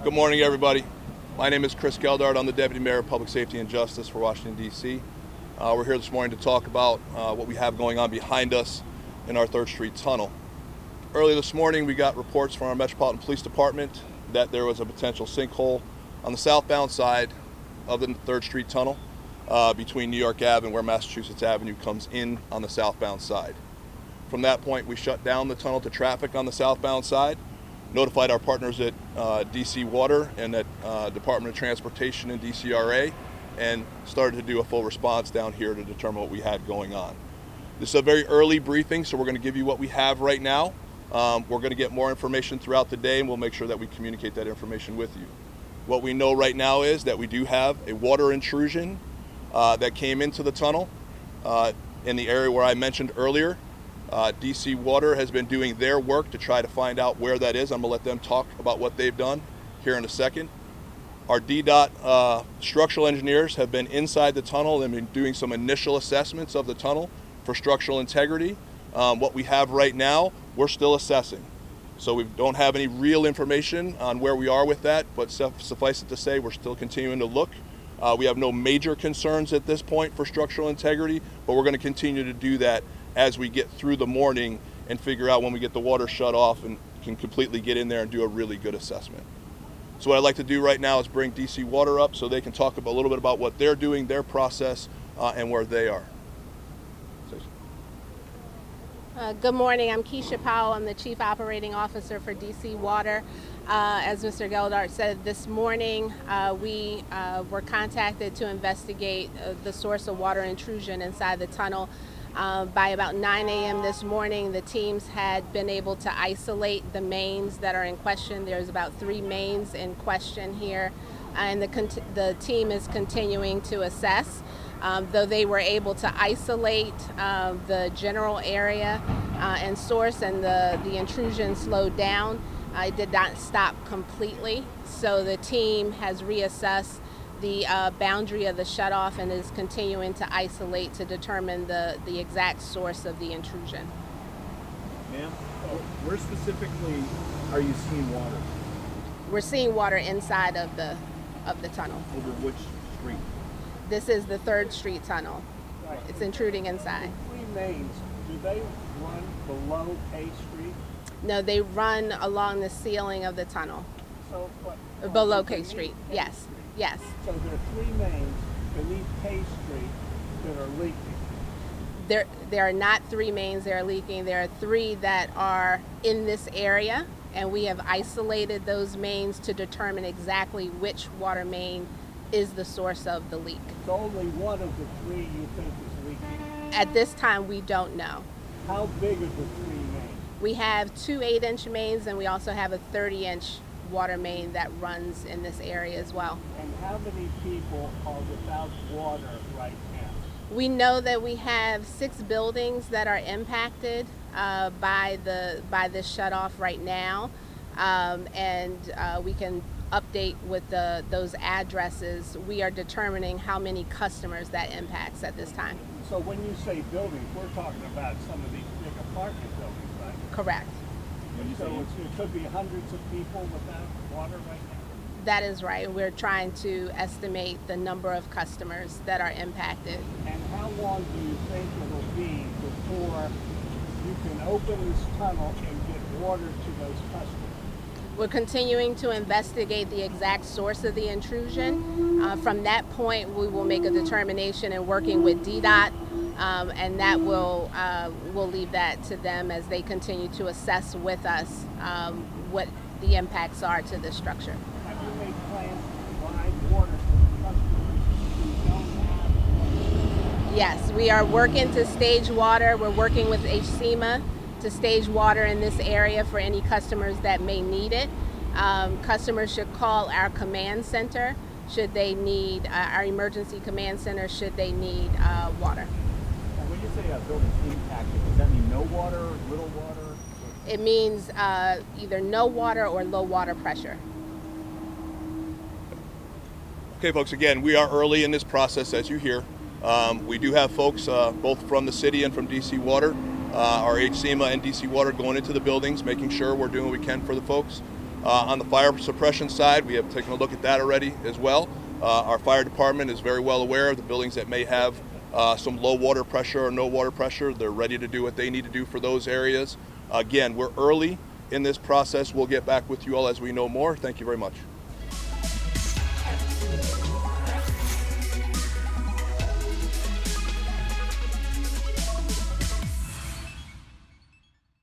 Good morning, everybody. My name is Chris Geldart. I'm the Deputy Mayor of Public Safety and Justice for Washington, D.C. We're here this morning to talk about what we have going on behind us in our 3rd Street tunnel. Early this morning, we got reports from our Metropolitan Police Department that there was a potential sinkhole on the southbound side of the 3rd Street tunnel between New York Ave and where Massachusetts Avenue comes in on the southbound side. From that point, we shut down the tunnel to traffic on the southbound side, notified our partners at DC Water and at Department of Transportation and DCRA, and started to do a full response down here to determine what we had going on. This is a very early briefing, so we're going to give you what we have right now. We're going to get more information throughout the day, and we'll make sure that we communicate that information with you. What we know right now is that we do have a water intrusion that came into the tunnel in the area where I mentioned earlier. DC Water has been doing their work to try to find out where that is. I'm going to let them talk about what they've done here in a second. Our DDOT structural engineers have been inside the tunnel and been doing some initial assessments of the tunnel for structural integrity. What we have right now, we're still assessing. So we don't have any real information on where we are with that, but suffice it to say, we're still continuing to look. We have no major concerns at this point for structural integrity, but we're going to continue to do that as we get through the morning and figure out when we get the water shut off and can completely get in there and do a really good assessment. So what I'd like to do right now is bring DC Water up so they can talk a little bit about what they're doing, their process, and where they are. Good morning. I'm Keisha Powell. I'm the Chief Operating Officer for DC Water. As Mr. Geldart said, this morning we were contacted to investigate the source of water intrusion inside the tunnel. By about 9 a.m. this morning, the teams had been able to isolate the mains that are in question. There's about 3 mains in question here, and the team is continuing to assess. Though they were able to isolate the general area and source, and the intrusion slowed down, it did not stop completely. So the team has reassessed the boundary of the shutoff and is continuing to isolate to determine the exact source of the intrusion. Ma'am, where specifically are you seeing water? We're seeing water inside of the tunnel. Over which street? This is the 3rd Street tunnel. Right. It's intruding inside. The 3 mains, do they run below K Street? No, they run along the ceiling of the tunnel. So what? Below K Street, yes. Yes. So there are 3 mains beneath K Street that are leaking. There are not 3 mains that are leaking. There are 3 that are in this area, and we have isolated those mains to determine exactly which water main is the source of the leak. So only one of the 3 you think is leaking? At this time, we don't know. How big are the 3 mains? We have 2 8-inch mains, and we also have a 30-inch water main that runs in this area as well. And how many people are without water right now? We know that we have 6 buildings that are impacted by this shutoff right now, and we can update with those addresses. We are determining how many customers that impacts at this time. So when you say buildings, we're talking about some of these big apartment buildings, right? Correct. So it could be hundreds of people without water right now? That is right. We're trying to estimate the number of customers that are impacted. And how long do you think it'll be before you can open this tunnel and get water to those customers? We're continuing to investigate the exact source of the intrusion. From that point, we will make a determination in working with DDOT, and that we'll leave that to them as they continue to assess with us what the impacts are to the structure. Have you made plans to provide water to customers who don't have water? Yes, we are working to stage water. We're working with HSEMA to stage water in this area for any customers that may need it. Customers should call our command center should they need, our emergency command center should they need water. And when you say a building's impacted, does that mean no water, little water? It means either no water or low water pressure. Okay, folks, again, we are early in this process, as you hear. We do have folks both from the city and from DC Water, our HSEMA and DC Water going into the buildings, making sure we're doing what we can for the folks. On the fire suppression side, we have taken a look at that already as well. Our fire department is very well aware of the buildings that may have some low water pressure or no water pressure. They're ready to do what they need to do for those areas. Again, we're early in this process. We'll get back with you all as we know more. Thank you very much.